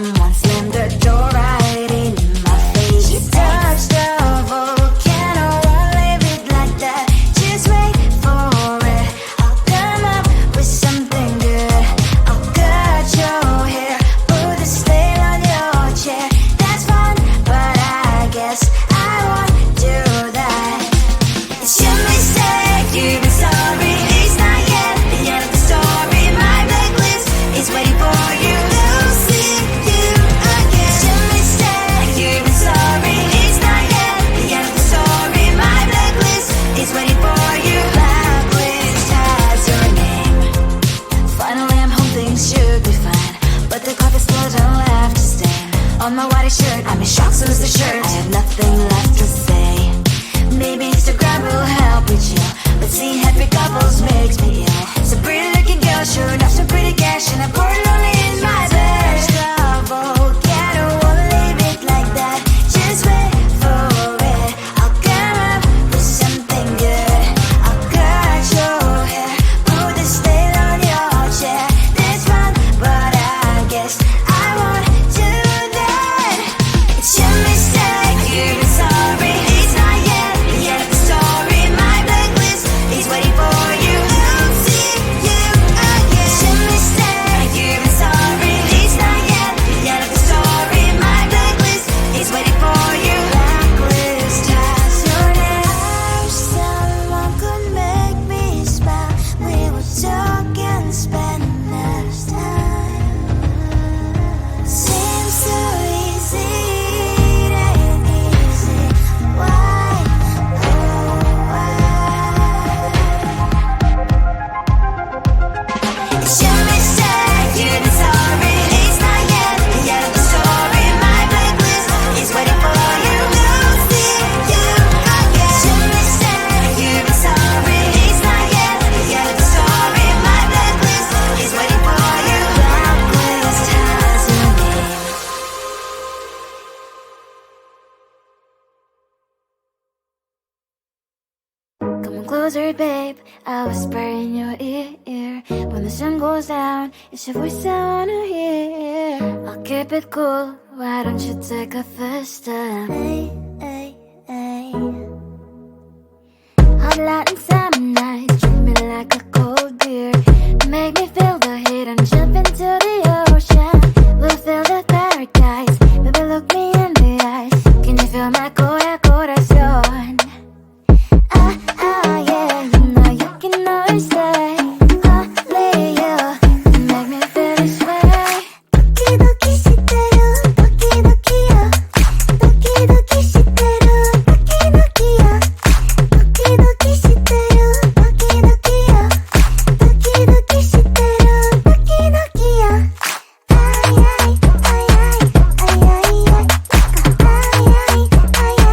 someone slammed the door right in my face. She touched the volcano, won't leave it like that. Just wait for it. I'll come up with something good. I'll cut your hair, put a stain on your chair. That's fun, but I guess I won't do that. It's your mistake, you've been sorry. It's not yet the end of the story. My blacklist is waiting for you. We'll see you again. It's your mistake, you've been sorry. It's not yet the end of the story. My blacklist is waiting for you. Blacklist has your name. Finally I'm home, things should be fine, but the carpet's spilled and left a stain on my white shirt. I'm in shock, so is the shirt. I have nothing left to say. Maybe Instagram will help with you, but seeing happy couples makes me ill. Some pretty looking girl showing off some pretty cash, and I'm pouring lonely in my bed. Volcano, won't leave it like that. Just wait for it. I'll come up with something good. I'll cut your hair, put the stain on your chair. That's fun, but I guess I won't do that. It's your mistake, you've been sorry. It's not yet the end of the story. My blacklist is waiting for you. We'll see you again. It's your mistake, you've been sorry. It's not yet the end of the story. My blacklist is waiting for you. Blacklist has your name. I wish someone could make me smile. We would talk and spend less time. Seems so easy, it ain't easy. Why, oh why? It's your mistake, you've been sorry. It's not yet the end of the story. My blacklist is waiting for you. We'll see you again. It's your mistake, you've been sorry. It's not yet the end of the story. My blacklist is waiting for you. Blacklist has your name. Come on closer, babe, I'll whisper in your ear. When the sun goes down, it's your voice I wanna hear. I'll keep it cool, why don't you take a first step? Hey, hey, hey. Hot light and summer nights, treat me like a cold beer. Make me feel the heat and jump into the ocean. We'll feel the paradise, baby look me in the eyes. Can you feel my corazón? Yeah, you know you can always say only you can make me feel this way. 도끼도끼 시대로 도끼도끼요. 도끼도끼 시대로 도끼도끼요. 도끼도끼 시대로 도끼도끼요. 도끼도끼 시대로 도끼도끼요. 아이아이 아이아이 아이아이 아이아이 아이아이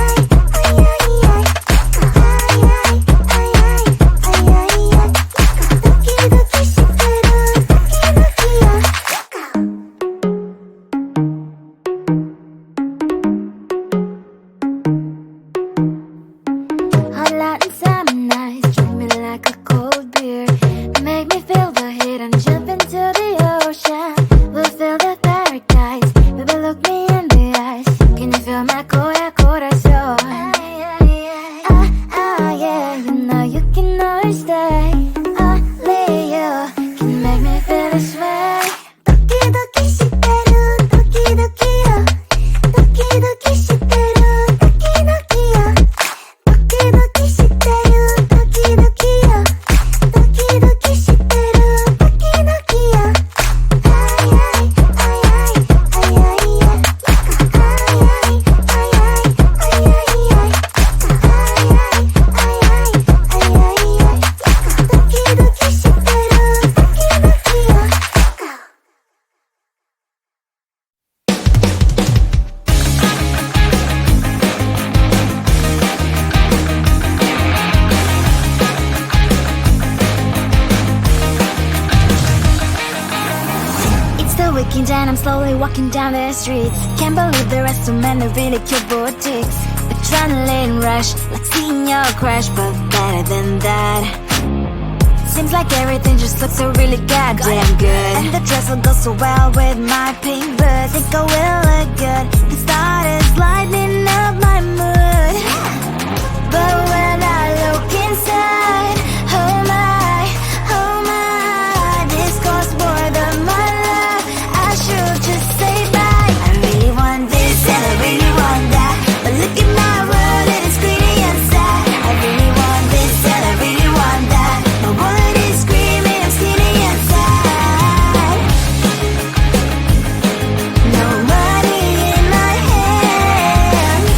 Hot light and summer nights, treat me like a cold beer. Make me feel the heat and jump into the ocean. We'll feel the paradise, baby look me in the eyes. Can you feel my corazón? Yeah, you know you can always stay. Only you can make me feel this way. 도끼도끼 시대로 도끼도끼요. 도끼도끼 시대로 도끼도끼요. 도끼도끼 시대로 도끼도끼요. 도끼도끼 시대로 도끼도끼요. 아이아이 아이아이 아이아이 아이아이 아이아이 아이아이 도끼도끼 시대로 도끼도끼요. It's the weekend and I'm slowly walking down the streets. Can't believe there are so many really cute boutiques. Adrenaline rush, like seeing your crush, but better than that. Seems like everything just looks so really goddamn good. And the dress will go so well with my pink boots. Think I will look good. The start is lighting up my mood. But when I look inside, oh my, this costs more than my life. I should just say bye. I really want this and I really want that, but look at my world, it is pretty and sad. I really want this and I really want that. My wallet is screaming, I'm skinny and sad. No money in my hands.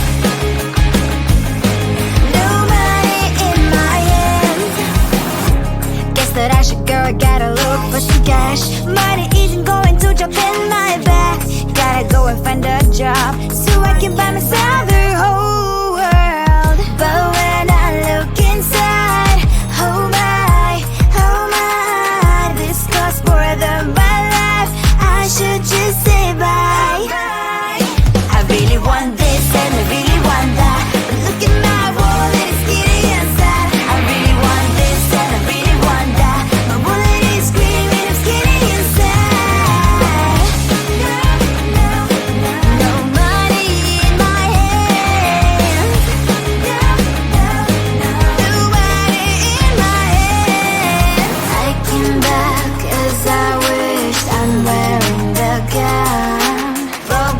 No money in my hands. Guess that I should go, I gotta look for some cash. Money isn't going to jump in my back. Gotta go and find a job so I can buy myself the whole world. But when I look inside, oh my, this costs more than my life. I should just say bye. I really want this and I really want that, but look at my wallet, it's skinny and sad. I really want this and I really want that. My wallet is screaming, I'm skinny and sad. No money in my hands. No money in my hands. I came back as I wished. I'm wearing the gown.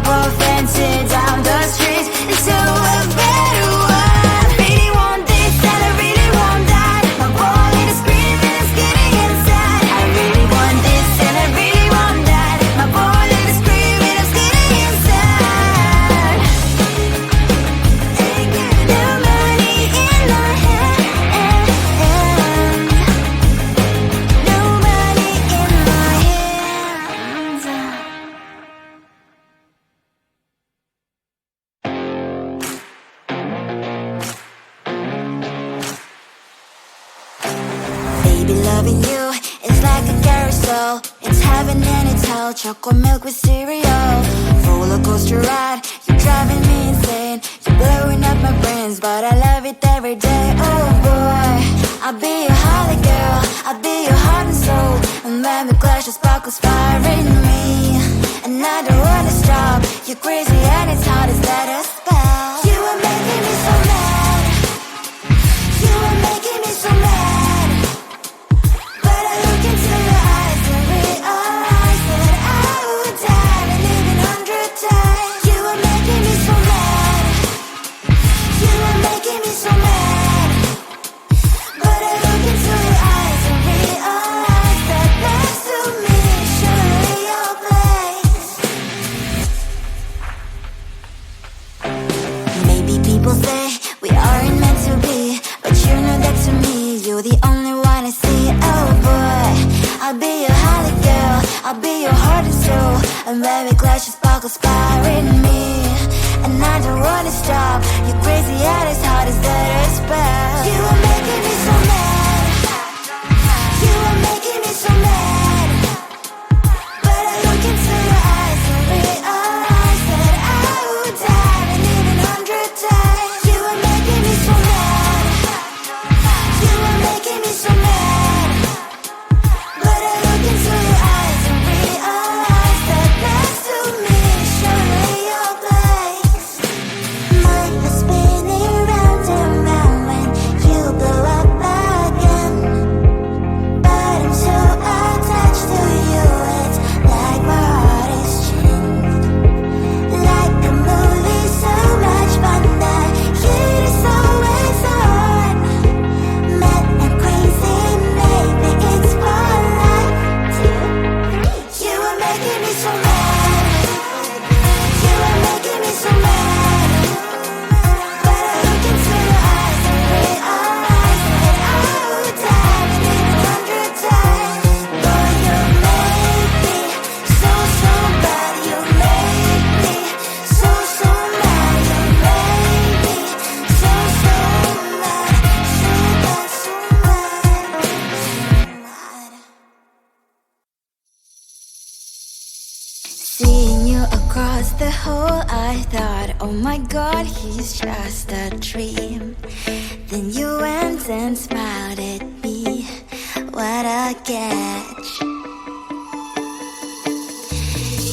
Both fancy down the streets into a better one. I really want this and I really want that. My wallet is screaming, I'm skinny and sad. I really want this and I really want that. My wallet is screaming, I'm skinny and sad. No money in my hands. No money in my hands. Baby, loving you is like a carousel. It's heaven and it's hell. Chocolate milk with cereal. Roller coaster ride, you're driving me insane. You're blowing up my brains, but I love it every day. Oh boy, I'll be your holly girl, I'll be your heart and soul. And when we clash, the sparkles fire in me. And I don't wanna stop. You're crazy and it's hard as that a spell. You are making me so mad. You are making me so mad. But I look into your eyes and realize that I would die and live 100 times. You are making me so mad. You are making me so mad. But I look into your eyes and realize that next to me is surely your place. Maybe people say we aren't meant to be, but you know that to me, you're the only one I see. Oh boy, I'll be your holly girl, I'll be your heart and soul. And when we clash, the sparkles fire in me. And I don't wanna stop. You're crazy and as hard as that a spell. You are making me so mad. You are making me so mad. But I look into your eyes and realize that I would die and live 100 times. You are making me so mad. You are making me so mad. But I look into your eyes and realize that next to me is surely your place. Mind was spinning round and round when you blow up again. But I'm so attached to you, it's like my heart is chained. Like a movie, so much fun that heat is always on. Mad and crazy, maybe it's for life. You are making me so mad. You are making me so mad. But I look into your eyes and realize that I would die and live 100 times. Boy, you make me so bad. You make me so mad. You make me so mad. So mad. Seeing you across the hall, I thought, oh my god, he's just a dream. Then you went and smiled at me. what a catch.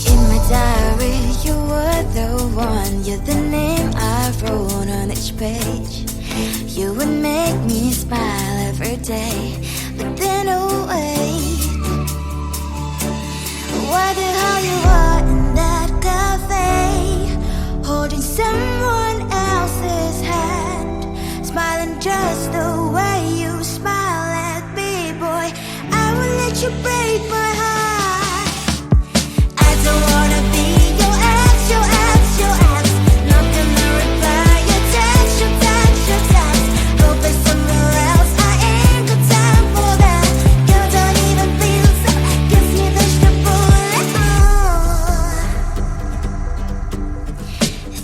In my diary, you were the one. You're the name I wrote on each page. You would make me smile every day. But then, oh wait, why the hell you are in that cafe, holding someone else's hand, smiling just the way you smile at me, boy. I will let you break my heart. I don't wanna be your ex, your ex, your ex. Not gonna reply your text, your text, your text. Go play somewhere else, I ain't got time for that. You don't even feel so, gives me vegetable.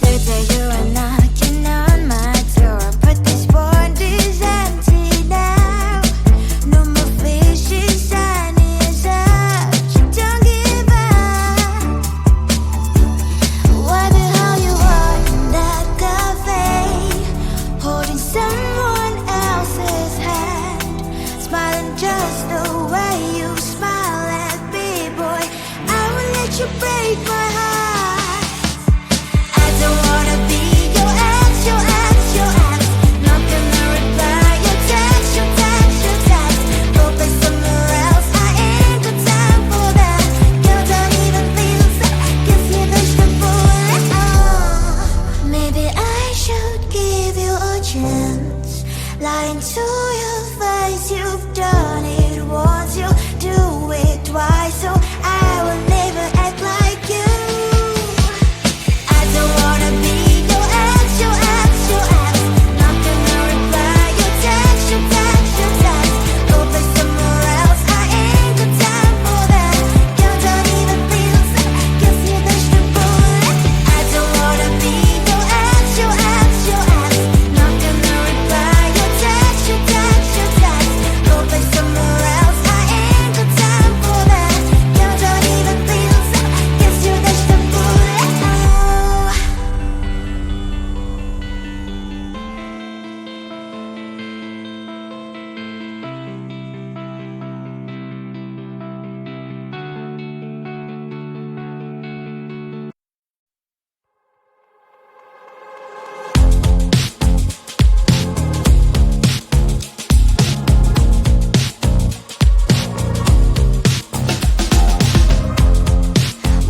Third day you are knocking on my door, but this warranties empty now. No more fishes, shiny as up. You don't give up. Why the hell you are in that cafe, holding someone else's hand, smiling just the way you smile at me, boy. I will let you break my heart. I don't wanna be your ex, your ex, your ex. Not gonna reply your text, your text, your text. Go play somewhere else, I ain't got time for that. You don't even feel so, gives me vegetable. Maybe I should give you a chance. Lying to your face, you've done it once, you do it twice, so I will never act like you. I don't wanna be your ex, your ex, your ex. Not gonna reply your text, your text, your text. Go play somewhere else, I ain't got time for that. You don't even feel so, gives me vegetable. I don't wanna be your ex, your ex, your ex. Not gonna reply your text, your text, your text. Go play somewhere else, I ain't got time for that. You don't even feel so, gives you vegetable.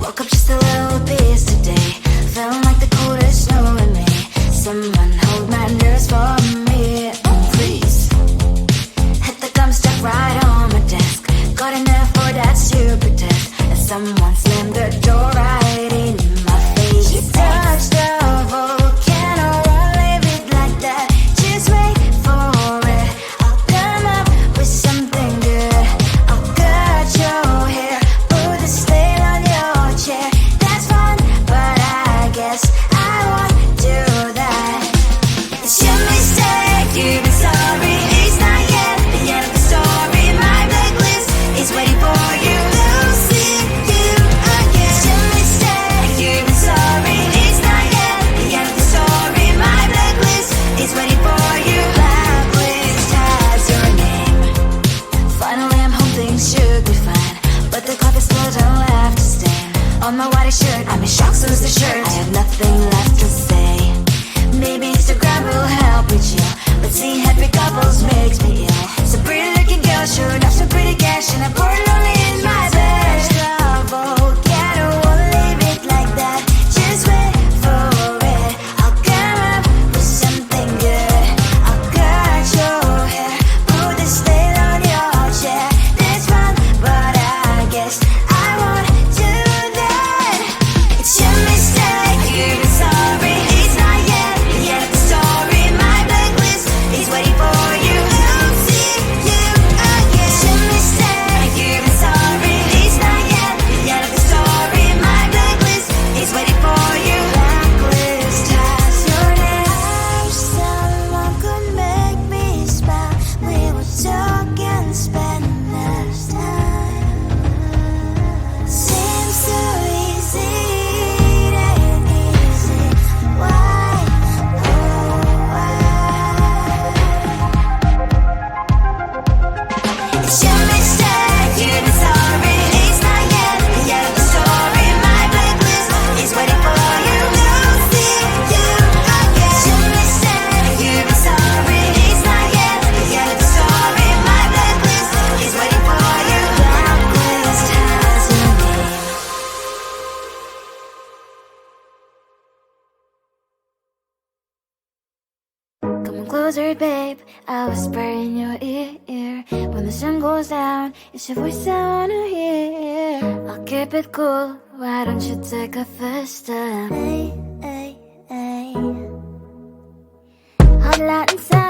Woke up just a little pissed today. Felt like the coldest snow in me. Someone hold my nerves for me, please. Hit the gum stuck right on my desk. Got enough for that stupid test. And someone slammed the door right in my face. You touched the volcano, won't leave it like that. Just wait for it. I'll come up with something good. I'll cut your hair, put a slate on your chair. That's fun, but I guess I won't do that. It's your mistake, you've been sorry. It's not yet the end of the story. My blacklist is waiting for you. I'll see you again. It's your mistake, you've been sorry. It's not yet the end of the story. My blacklist is waiting for you. Blacklist has your name. Finally, I'm home, things should be fine, but the clock is still don't left to stain. On my white shirt, I'm in shock, so is the shirt. I have nothing left to say. Maybe Instagram will help me chill, but seeing happy couples makes me ill. Some pretty looking girl showed off some pretty cash, and I poured lonely in my bed. Volcano, won't leave it like that. Just wait for it. I'll come up with something good. I'll cut your hair, put the slate on your chair. That's fun, but I guess I won't do that. It's your mistake, you've been sorry. It's not yet the end of the story. My blacklist is waiting for you. I'll see you again. It's your mistake. buzzard, babe. I whisper in your ear. When the sun goes down, it's your voice I wanna hear. I'll keep it cool, why don't you take a first step? Hey, hey, hey. Hot Latin sound.